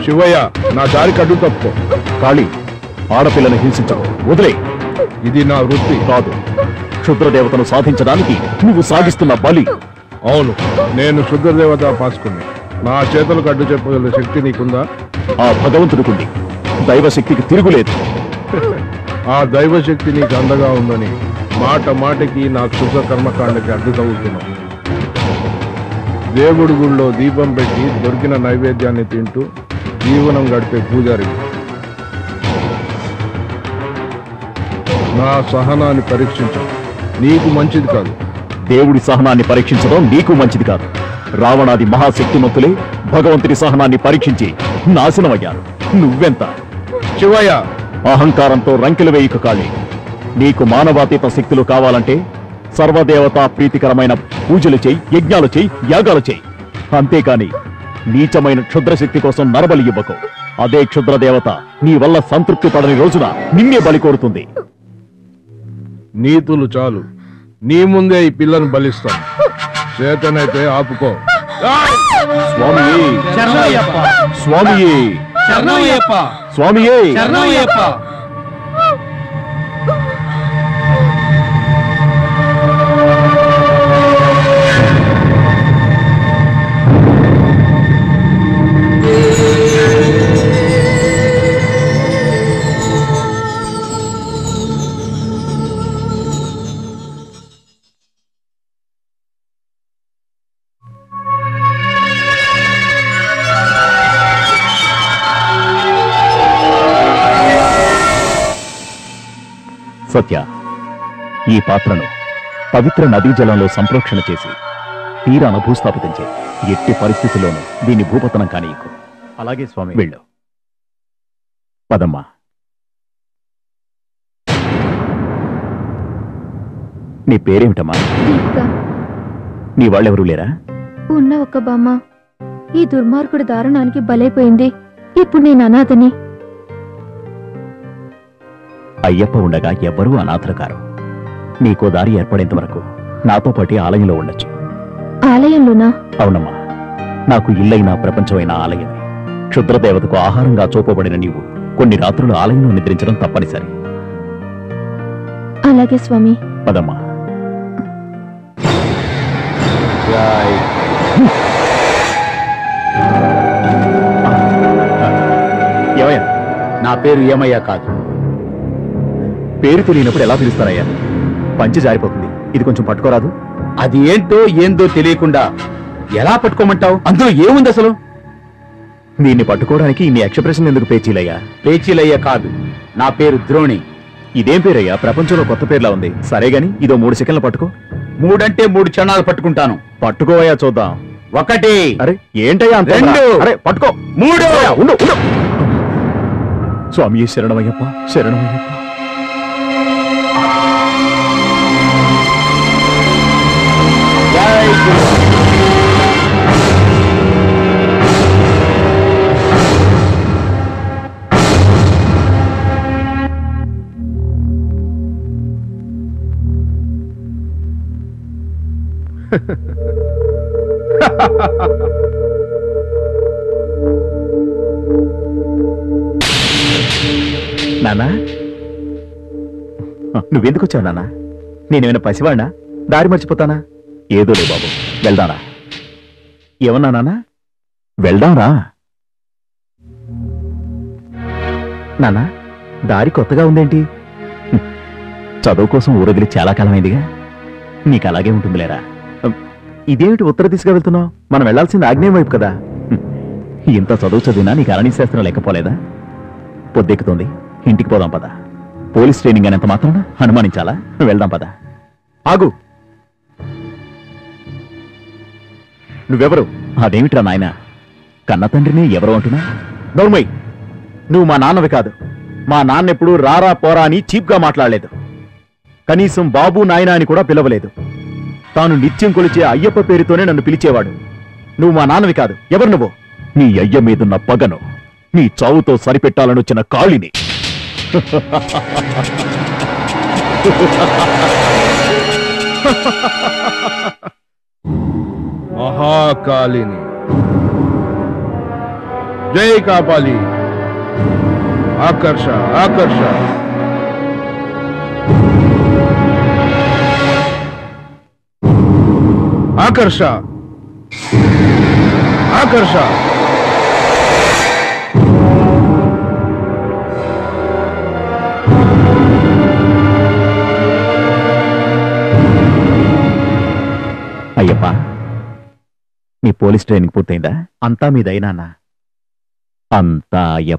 శివయ్య, నా దారి కడ్డు తప్పుకో. కాళీ, ఆడపిల్లను హింసించవు, వదిలే. ఇది నా వృత్తి కాదు, క్షుద్రదేవతను సాధించడానికి నువ్వు సాగిస్తున్న బలి. అవును, నేను శుద్రదేవత పాసుకుని. నా చేతులకు అడ్డు చెప్పగల శక్తి నీకుందా? ఆ భగవంతుడికుంది. దైవశక్తికి తిరుగులేదు. ఆ దైవశక్తి నీకు అందగా ఉందని మాట మాటకి నా క్షుద్ర కర్మకాండకి అడ్డు తగులుతున్నావు. దేవుడి గుళ్ళో దీపం పెట్టి దొరికిన నైవేద్యాన్ని తింటూ జీవనం గడిపే పూజారి. నా సహనాన్ని పరీక్షించడం నీకు మంచిది కాదు. దేవుడి సహనాన్ని పరీక్షించడం నీకు మంచిది కాదు. రావణాది మహాశక్తిమంతులే భగవంతుడి సహనాన్ని పరీక్షించి నాశనమయ్యారు. నువ్వెంత? శివయ్య, అహంకారంతో రంకెలు వేయక కాళీ. నీకు మానవాతీత శక్తులు కావాలంటే సర్వదేవతా ప్రీతికరమైన పూజలు చేయి, యజ్ఞాలు చేయి, యాగాలు చేయి. అంతేకాని నీచమైన క్షుద్రశక్తి కోసం నరబలి ఇవ్వకు. అదే క్షుద్రదేవత నీ వల్ల సంతృప్తి పడని రోజున నిన్నే బలి కోరుతుంది. నీతులు చాలు, నీ ముందే ఈ పిల్లను బలిస్తాను. చేతనైతే ఆపుకో. స్వామియే స్వామియే స్వామియే. సత్య, ఈ పాత్రను పవిత్ర నదీ జలంలో సంప్రోక్షణ చేసి తీరాన భూస్థాపితం చేయి. ఎట్టి పరిస్థితుల్లోనూ దీన్ని భూపతనం కానీయకు. అలాగే స్వామి. వెళ్ళు. పదమ్మా. నీ పేరేమిటమ్మా? నీ వాళ్ళెవరూ లేరా? ఉన్న ఒక్క బామ్మ ఈ దుర్మార్గుడి దారుణానికి బలైపోయింది. ఇప్పుడు నేను అనాథని. అయ్యప్ప ఉండగా ఎవ్వరూ అనాథలు కారు. నీకో దారి ఏర్పడేంత వరకు నాతో పాటు ఆలయంలో ఉండొచ్చు. ఆలయంలోనా? అవునమ్మా, నాకు ఇల్లైనా ప్రపంచమైన ఆలయమే. క్షుద్రదేవతకు ఆహారంగా చూపబడిన నీవు కొన్ని రాత్రులు ఆలయంలో నిద్రించడం తప్పనిసరి. అలాగే స్వామి. పదమ్మా. ఏమయ్యా? నా పేరు ఏమయ్యా కాదు. పేరు తెలియనప్పుడు ఎలా పిలుస్తారయ్యా? పంచి జారిపోతుంది. ఇది కొంచెం పట్టుకోరాదు? అది ఏందో తెలియకుండా ఎలా పట్టుకోమంటావు? అందులో ఏముంది అసలు? దీన్ని పట్టుకోవడానికి ఇన్ని ఎక్స్‌ప్రెషన్లు ఎందుకు పేచీలయ్యా? పేచీలయ్య కాదు, నా పేరు ద్రోణి. ఇదేం పేరయ్యా? ప్రపంచంలో కొత్త పేర్లా ఉంది. సరే గాని ఇదో 3 సెకండ్లు పట్టుకో. 3 అంటే 3 క్షణాలు పట్టుకుంటాను. పట్టుకోవయ్యా చూద్దాం. 1. అరే ఏంటయ్యా? 2. అరే పట్టుకో. 3. ఉండు. స్వామి శరణమయ్యప్ప, శరణమయ్యప్ప. నానా, నువ్వెందుకు వచ్చావు నాన్నా? నేనేమైనా పసివాడినా? దారి మర్చిపోతానా? ఏదోలే బాబు, వెళ్దారా? ఏమన్నా నాన్నా? వెళ్దాంరా నాన్నా. దారి కొత్తగా ఉందేంటి? చదువు కోసం ఊరొదిలి చాలా కాలమైందిగా. నీకు అలాగే ఉంటుందిలేరా. ఇదేమిటి ఉత్తర దిశగా వెళ్తున్నావు? మనం వెళ్లాల్సింది ఆగ్నేయం వైపు కదా. ఇంత చదువు చదివినా నీకు అరణ్యశాస్త్రం లేకపోలేదా? పొద్దెక్కుతోంది, ఇంటికి పోదాం పద. పోలీస్ ట్రైనింగ్ అనేంత మాత్రాన అనుమానించాలా? వెళ్దాం పద. ఆగు. నువ్వెవరు? అదేమిట్రా నాయన, కన్న తండ్రిని ఎవరు అంటున్నా? నోర్మయ్, నువ్వు మా నాన్నవి కాదు. మా నాన్నెప్పుడు రారా పోరా అని చీప్గా మాట్లాడలేదు. కనీసం బాబు నాయన అని కూడా పిలవలేదు. తాను నిత్యం కొలిచే అయ్యప్ప పేరుతోనే నన్ను పిలిచేవాడు. నువ్వు మా నాన్నవి కాదు. ఎవరు నువ్వు? నీ అయ్య మీదున్న పగను నీ చావుతో సరిపెట్టాలనొచ్చిన కాళిని. మహాకాళిని. జై కాపాలి. ఆకర్ష ఆకర్ష. ఆకర్ష ఆకర్ష. అయ్యప్ప, నీ పోలీస్ ట్రైనింగ్ పూర్తయిందా? అంతా మీదైనా? అంతా అయ్యప్ప.